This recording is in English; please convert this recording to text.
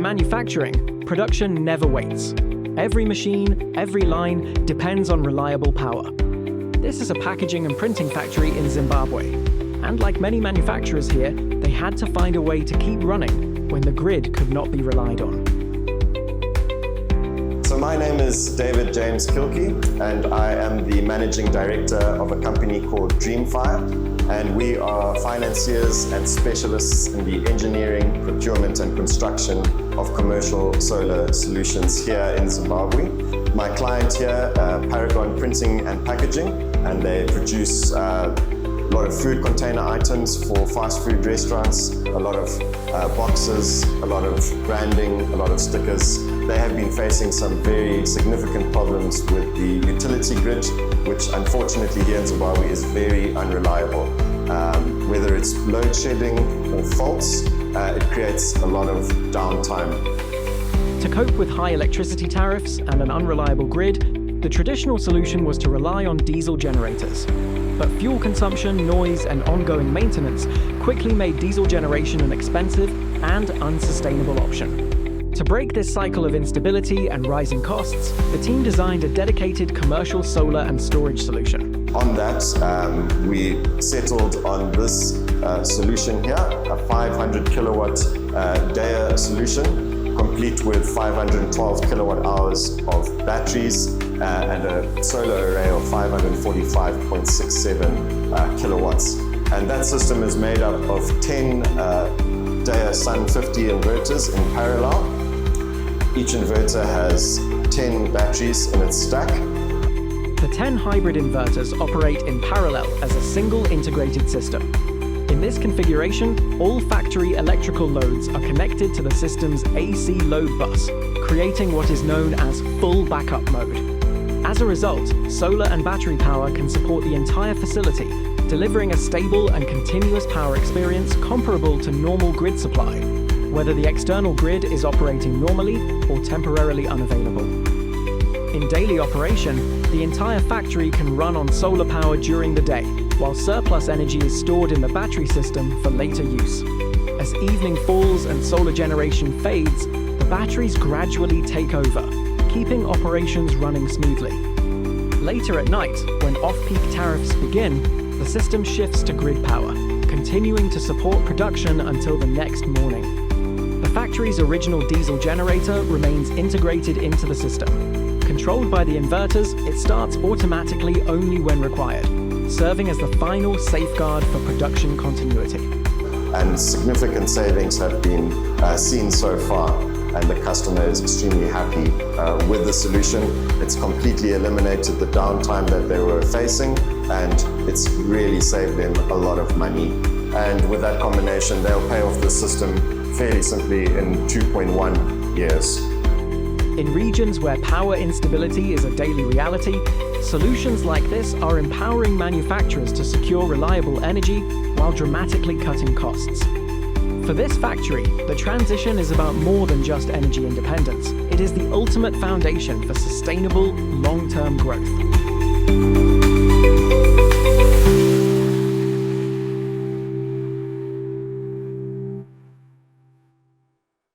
In manufacturing, production never waits. Every machine, every line depends on reliable power. This is a packaging and printing factory in Zimbabwe. And like many manufacturers here, they had to find a way to keep running when the grid could not be relied on. So my name is David James Kilkey, and I am the managing director of a company called Dreamfire. And we are financiers and specialists in the engineering, procurement and construction of commercial solar solutions here in Zimbabwe. My client here, Paragon Printing and Packaging, and they produce a lot of food container items for fast food restaurants, a lot of boxes, a lot of branding, a lot of stickers. They have been facing some very significant problems with the utility grid, which unfortunately here in Zimbabwe is very unreliable. Whether it's load shedding or faults, it creates a lot of downtime. To cope with high electricity tariffs and an unreliable grid, the traditional solution was to rely on diesel generators. But fuel consumption, noise, and ongoing maintenance quickly made diesel generation an expensive and unsustainable option. To break this cycle of instability and rising costs, the team designed a dedicated commercial solar and storage solution. On that, we settled on this solution here, a 500 kilowatt Deye solution, complete with 512 kilowatt hours of batteries and a solar array of 545.67 kilowatts. And that system is made up of 10 Deye SUN-50 inverters in parallel. Each inverter has 10 batteries in its stack. The 10 hybrid inverters operate in parallel as a single integrated system. In this configuration, all factory electrical loads are connected to the system's AC load bus, creating what is known as full backup mode. As a result, solar and battery power can support the entire facility, delivering a stable and continuous power experience comparable to normal grid supply, whether the external grid is operating normally or temporarily unavailable. In daily operation, the entire factory can run on solar power during the day, while surplus energy is stored in the battery system for later use. As evening falls and solar generation fades, the batteries gradually take over, keeping operations running smoothly. Later at night, when off-peak tariffs begin, the system shifts to grid power, continuing to support production until the next morning. The factory's original diesel generator remains integrated into the system. Controlled by the inverters, it starts automatically only when required, serving as the final safeguard for production continuity. And significant savings have been seen so far, and the customer is extremely happy with the solution. It's completely eliminated the downtime that they were facing, and it's really saved them a lot of money. And with that combination, they'll pay off the system fairly simply in 2.1 years. In regions where power instability is a daily reality, solutions like this are empowering manufacturers to secure reliable energy while dramatically cutting costs. For this factory, the transition is about more than just energy independence. It is the ultimate foundation for sustainable, long-term growth.